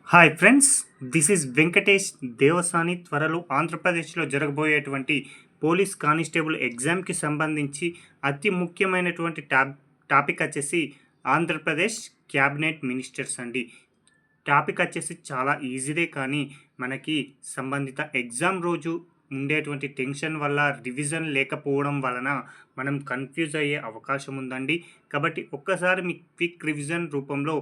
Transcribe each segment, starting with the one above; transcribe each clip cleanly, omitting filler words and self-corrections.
Hi friends, this is Venkatesh Devasani. త్వరలో ఆంధ్రప్రదేశ్లో జరగబోయేటువంటి పోలీస్ కానిస్టేబుల్ ఎగ్జామ్కి సంబంధించి అతి ముఖ్యమైనటువంటి టాపిక్ వచ్చేసి ఆంధ్రప్రదేశ్ క్యాబినెట్ మినిస్టర్స్ అండి. టాపిక్ వచ్చేసి చాలా ఈజీదే, కానీ మనకి సంబంధిత ఎగ్జామ్ రోజు ఉండేటువంటి టెన్షన్ వల్ల రివిజన్ లేకపోవడం వలన మనం కన్ఫ్యూజ్ అయ్యే అవకాశం ఉందండి. కాబట్టి ఒక్కసారి మీ క్విక్ రివిజన్ రూపంలో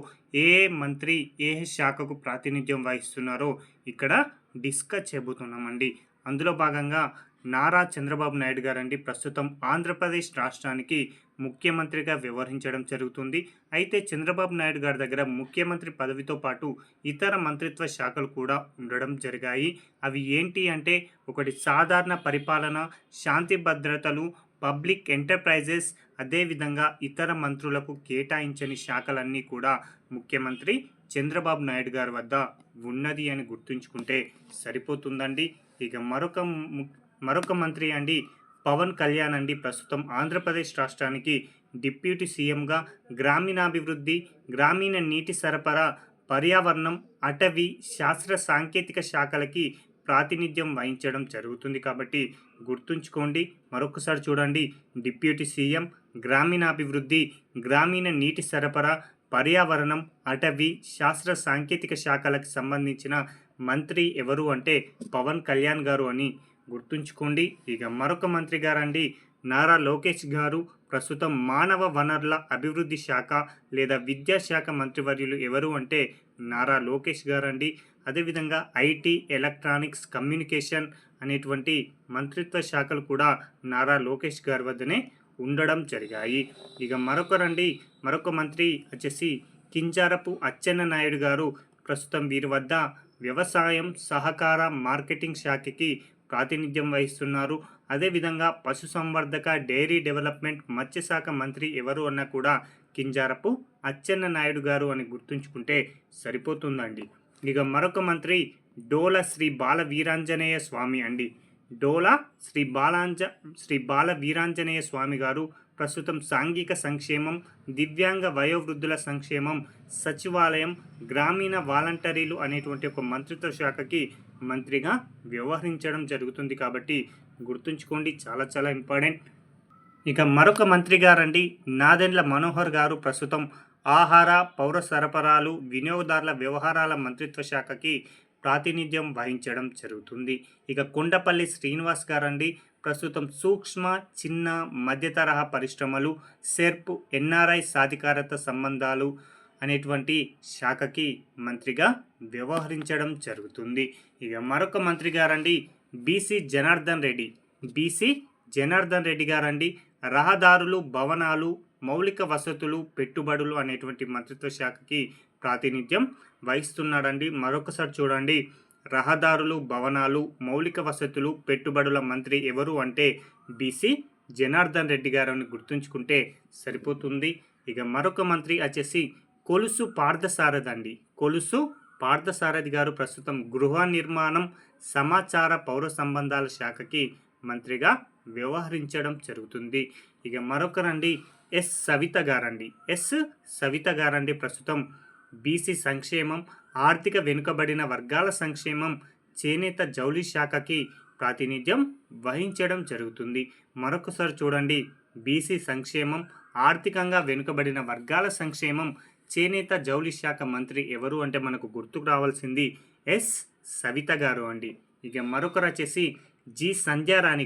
ఏ మంత్రి ఏ శాఖకు ప్రాతినిధ్యం వహిస్తున్నారో ఇక్కడ డిస్కస్ చేయబోతున్నామండి. అందులో భాగంగా నారా చంద్రబాబు నాయుడు గారండి ప్రస్తుతం ఆంధ్రప్రదేశ్ రాష్ట్రానికి ముఖ్యమంత్రిగా వ్యవహరించడం జరుగుతుంది. అయితే చంద్రబాబు నాయుడు గారి దగ్గర ముఖ్యమంత్రి పదవితో పాటు ఇతర మంత్రిత్వ శాఖలు కూడా ఉండడం జరిగాయి. అవి ఏంటి అంటే, ఒకటి సాధారణ పరిపాలన, శాంతి భద్రతలు, పబ్లిక్ ఎంటర్ప్రైజెస్, అదేవిధంగా ఇతర మంత్రులకు కేటాయించని శాఖలన్నీ కూడా ముఖ్యమంత్రి చంద్రబాబు నాయుడు గారి వద్ద ఉన్నది అని గుర్తుంచుకుంటే సరిపోతుందండి. ఇక మరొక మంత్రి అండి పవన్ కళ్యాణ్ అండి ప్రస్తుతం ఆంధ్రప్రదేశ్ రాష్ట్రానికి డిప్యూటీ సీఎంగా గ్రామీణాభివృద్ధి, గ్రామీణ నీటి సరఫరా, పర్యావరణం, అటవీ, శాస్త్ర సాంకేతిక శాఖలకి ప్రాతినిధ్యం వహించడం జరుగుతుంది. కాబట్టి గుర్తుంచుకోండి, మరొకసారి చూడండి. డిప్యూటీ సీఎం, గ్రామీణాభివృద్ధి, గ్రామీణ నీటి సరఫరా, పర్యావరణం, అటవీ, శాస్త్ర సాంకేతిక శాఖలకు సంబంధించిన మంత్రి ఎవరు అంటే పవన్ కళ్యాణ్ గారు అని గుర్తుంచుకోండి. ఇక మరొక మంత్రి గారండి నారా లోకేష్ గారు ప్రస్తుతం మానవ వనరుల అభివృద్ధి శాఖ లేదా విద్యాశాఖ మంత్రివర్యులు ఎవరు అంటే నారా లోకేష్ గారండి. అదేవిధంగా ఐటీ, ఎలక్ట్రానిక్స్, కమ్యూనికేషన్ అనేటువంటి మంత్రిత్వ శాఖలు కూడా నారా లోకేష్ గారి వద్దనే ఉండడం జరిగాయి. ఇక మరొక మంత్రి వచ్చేసి కింజారపు అచ్చెన్నాయుడు గారు ప్రస్తుతం వీరి వద్ద వ్యవసాయం, సహకార, మార్కెటింగ్ శాఖకి ప్రాతినిధ్యం వహిస్తున్నారు. అదేవిధంగా పశుసంవర్ధక, డైరీ డెవలప్మెంట్, మత్స్యశాఖ మంత్రి ఎవరు అన్నా కూడా కింజారపు అచ్చెన్నాయుడు గారు అని గుర్తుంచుకుంటే సరిపోతుందండి. ఇక మరొక మంత్రి డోల శ్రీ బాల వీరాంజనేయ స్వామి అండి. డోల శ్రీ బాల వీరాంజనేయ స్వామి గారు ప్రస్తుతం సాంఘిక సంక్షేమం, దివ్యాంగ వయోవృద్ధుల సంక్షేమం, సచివాలయం, గ్రామీణ వాలంటీర్లు అనేటువంటి ఒక మంత్రిత్వ శాఖకి మంత్రిగా వ్యవహరించడం జరుగుతుంది. కాబట్టి గుర్తుంచుకోండి, చాలా చాలా ఇంపార్టెంట్. ఇక మరొక మంత్రి గారండి నాదెండ్ల మనోహర్ గారు ప్రస్తుతం ఆహార, పౌర సరఫరాలు, వినియోగదారుల వ్యవహారాల మంత్రిత్వ శాఖకి ప్రాతినిధ్యం వహించడం జరుగుతుంది. ఇక కొండపల్లి శ్రీనివాస్ గారండి ప్రస్తుతం సూక్ష్మ, చిన్న, మధ్యతరహా పరిశ్రమలు, సెర్ప్, ఎన్ఆర్ఐ సాధికారత సంబంధాలు అనేటువంటి శాఖకి మంత్రిగా వ్యవహరించడం జరుగుతుంది. ఇక మరొక మంత్రి గారండి బీసీ జనార్దన్ రెడ్డి గారండి రహదారులు, భవనాలు, మౌలిక వసతులు, పెట్టుబడులు అనేటువంటి మంత్రిత్వ శాఖకి ప్రాతినిధ్యం వహిస్తున్నాడండి. మరొకసారి చూడండి, రహదారులు, భవనాలు, మౌలిక వసతులు, పెట్టుబడుల మంత్రి ఎవరు అంటే బీసీ జనార్దన్ రెడ్డి గారు అని గుర్తుంచుకుంటే సరిపోతుంది. ఇక మరొక మంత్రి వచ్చేసి కొలుసు పార్థసారథి గారు ప్రస్తుతం గృహ నిర్మాణం, సమాచార, పౌర సంబంధాల శాఖకి మంత్రిగా వ్యవహరించడం జరుగుతుంది. ఇక మరొకరండి ఎస్ సవిత గారండి ప్రస్తుతం బీసీ సంక్షేమం, ఆర్థిక వెనుకబడిన వర్గాల సంక్షేమం, చేనేత జౌళి శాఖకి ప్రాతినిధ్యం వహించడం జరుగుతుంది. మరొకసారి చూడండి, బీసీ సంక్షేమం, ఆర్థికంగా వెనుకబడిన వర్గాల సంక్షేమం, చేనేత జౌళి శాఖ మంత్రి ఎవరు అంటే మనకు గుర్తుకు రావాల్సింది ఎస్ సవిత గారు అండి. ఇక మరొకరు వచ్చేసి జి సంధ్యారాణి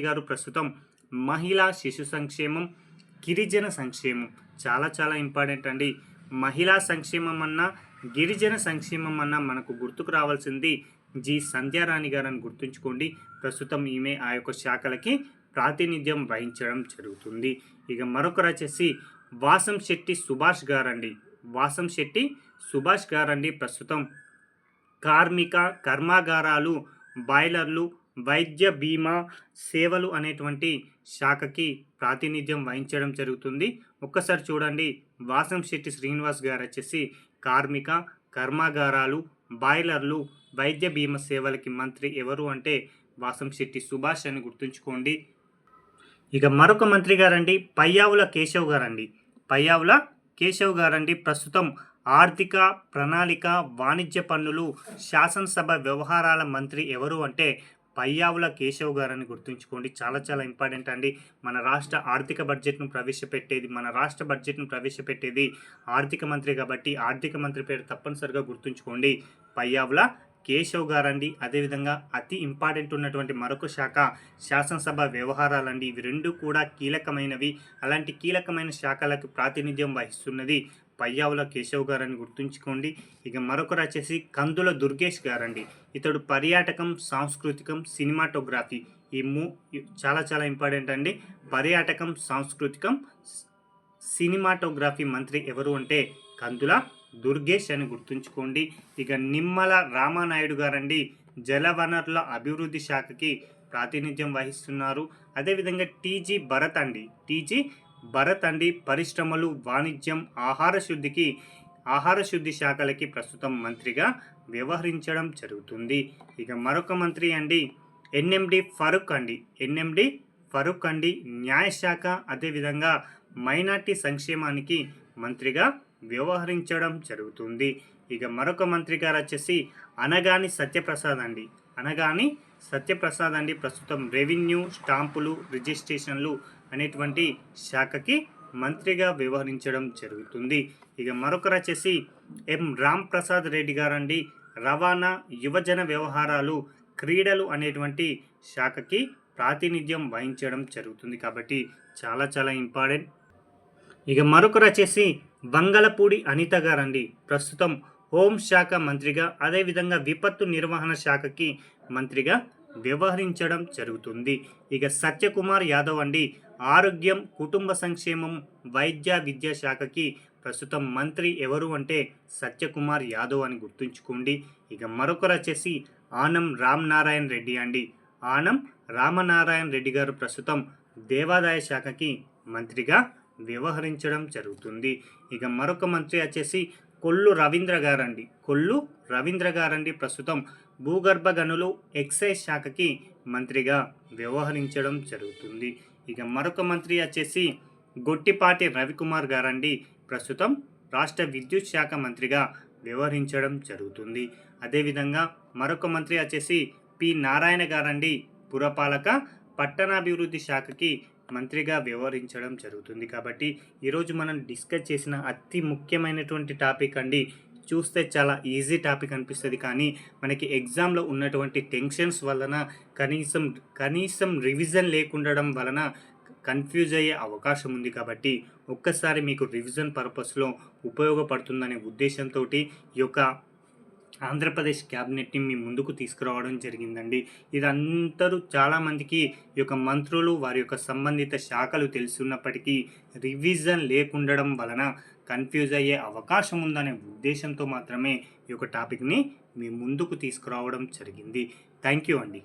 గారు ప్రస్తుతం మహిళా శిశు సంక్షేమం, గిరిజన సంక్షేమం, చాలా చాలా ఇంపార్టెంట్ అండి. మహిళా సంక్షేమం అన్నా, గిరిజన సంక్షేమం అన్నా మనకు గుర్తుకు రావాల్సింది జి సంధ్యారాణి గారు అని గుర్తుంచుకోండి. ప్రస్తుతం ఈమె ఆ యొక్క శాఖలకి ప్రాతినిధ్యం వహించడం జరుగుతుంది. ఇక మరొకరు వచ్చేసి వాసంశెట్టి సుభాష్ గారండి ప్రస్తుతం కార్మిక, కర్మాగారాలు, బాయిలర్లు, వైద్య బీమా సేవలు అనేటువంటి శాఖకి ప్రాతినిధ్యం వహించడం జరుగుతుంది. ఒక్కసారి చూడండి, వాసంశెట్టి శ్రీనివాస్ గారు వచ్చేసి కార్మిక, కర్మాగారాలు, బాయిలర్లు, వైద్య బీమా సేవలకి మంత్రి ఎవరు అంటే వాసంశెట్టి సుభాష్ అని గుర్తుంచుకోండి. ఇక మరొక మంత్రి గారండి పయ్యావుల కేశవ్ గారండి ప్రస్తుతం ఆర్థిక ప్రణాళిక వాణిజ్య పన్నులు శాసనసభ వ్యవహారాల మంత్రి ఎవరు అంటే పయ్యావుల కేశవ్ గారని గుర్తుంచుకోండి. చాలా చాలా ఇంపార్టెంట్ అండి. మన రాష్ట్ర బడ్జెట్ను ప్రవేశపెట్టేది ఆర్థిక మంత్రి కాబట్టి ఆర్థిక మంత్రి పేరు తప్పనిసరిగా గుర్తుంచుకోండి, పయ్యావుల కేశవ్ గారండి. అదేవిధంగా అతి ఇంపార్టెంట్ ఉన్నటువంటి మరొక శాఖ శాసనసభ వ్యవహారాలండి. ఇవి రెండు కూడా కీలకమైనవి. అలాంటి కీలకమైన శాఖలకు ప్రాతినిధ్యం వహిస్తున్నది పయ్యావుల కేశవ్ గారని గుర్తుంచుకోండి. ఇక మరొకరు వచ్చేసి కందుల దుర్గేష్ గారండి. ఇతడు పర్యాటకం, సాంస్కృతికం, సినిమాటోగ్రఫీ ఈ చాలా చాలా ఇంపార్టెంట్ అండి. పర్యాటకం, సాంస్కృతికం, సినిమాటోగ్రఫీ మంత్రి ఎవరు అంటే కందుల దుర్గేష్ అని గుర్తుంచుకోండి. ఇక నిమ్మల రామానాయుడు గారండి జలవనరుల అభివృద్ధి శాఖకి ప్రాతినిధ్యం వహిస్తున్నారు. అదేవిధంగా టీజీ భరత్ అండి పరిశ్రమలు, వాణిజ్యం, ఆహార శుద్ధి శాఖలకి ప్రస్తుతం మంత్రిగా వ్యవహరించడం జరుగుతుంది. ఇక మరొక మంత్రి అండి ఎన్ఎండి ఫరూక్ అండి న్యాయశాఖ అదేవిధంగా మైనార్టీ సంక్షేమానికి మంత్రిగా వ్యవహరించడం జరుగుతుంది. ఇక మరొక మంత్రి గారు వచ్చేసి అనగాని సత్యప్రసాద్ అండి ప్రస్తుతం రెవెన్యూ, స్టాంపులు, రిజిస్ట్రేషన్లు అనేటువంటి శాఖకి మంత్రిగా వ్యవహరించడం జరుగుతుంది. ఇక మరొకరు వచ్చేసి ఎం రామ్ ప్రసాద్ రెడ్డి గారండి రవాణా, యువజన వ్యవహారాలు, క్రీడలు అనేటువంటి శాఖకి ప్రాతినిధ్యం వహించడం జరుగుతుంది. కాబట్టి చాలా చాలా ఇంపార్టెంట్. ఇక మరొకరు వచ్చేసి వంగలపూడి అనిత గారండి ప్రస్తుతం హోంశాఖ మంత్రిగా అదేవిధంగా విపత్తు నిర్వహణ శాఖకి మంత్రిగా వ్యవహరించడం జరుగుతుంది. ఇక సత్యకుమార్ యాదవ్ అండి ఆరోగ్యం, కుటుంబ సంక్షేమం, వైద్య విద్యా శాఖకి ప్రస్తుతం మంత్రి ఎవరు అంటే సత్యకుమార్ యాదవ్ అని గుర్తుంచుకోండి. ఇక మరొకరు వచ్చేసి ఆనం రామనారాయణ రెడ్డి గారు ప్రస్తుతం దేవాదాయ శాఖకి మంత్రిగా వ్యవహరించడం జరుగుతుంది. ఇక మరొక మంత్రి వచ్చేసి కొల్లు రవీంద్ర గారండి ప్రస్తుతం భూగర్భ గనులు, ఎక్సైజ్ శాఖకి మంత్రిగా వ్యవహరించడం జరుగుతుంది. ఇక మరొక మంత్రి వచ్చేసి గొట్టిపాటి రవికుమార్ గారండి ప్రస్తుతం రాష్ట్ర విద్యుత్ శాఖ మంత్రిగా వ్యవహరించడం జరుగుతుంది. అదేవిధంగా మరొక మంత్రి వచ్చేసి పి నారాయణ గారండి పురపాలక పట్టణాభివృద్ధి శాఖకి మంత్రిగా వ్యవహరించడం జరుగుతుంది. కాబట్టి ఈరోజు మనం డిస్కస్ చేసిన అతి ముఖ్యమైనటువంటి టాపిక్ అండి. చూస్తే చాలా ఈజీ టాపిక్ అనిపిస్తుంది, కానీ మనకి ఎగ్జామ్లో ఉన్నటువంటి టెన్షన్స్ వలన కనీసం రివిజన్ లేకుండడం వలన కన్ఫ్యూజ్ అయ్యే అవకాశం ఉంది. కాబట్టి ఒక్కసారి మీకు రివిజన్ పర్పస్లో ఉపయోగపడుతుందనే ఉద్దేశంతో ఈ యొక్క ఆంధ్రప్రదేశ్ క్యాబినెట్ని మీ ముందుకు తీసుకురావడం జరిగిందండి. ఇది అందరూ చాలామందికి ఈ యొక్క మంత్రులు వారి యొక్క సంబంధిత శాఖలు తెలుసున్నప్పటికీ రివిజన్ లేకుండడం వలన కన్ఫ్యూజ్ అయ్యే అవకాశం ఉందనే ఉద్దేశంతో మాత్రమే ఈ యొక్క టాపిక్ని మీ ముందుకు తీసుకురావడం జరిగింది. థ్యాంక్ యూ అండి.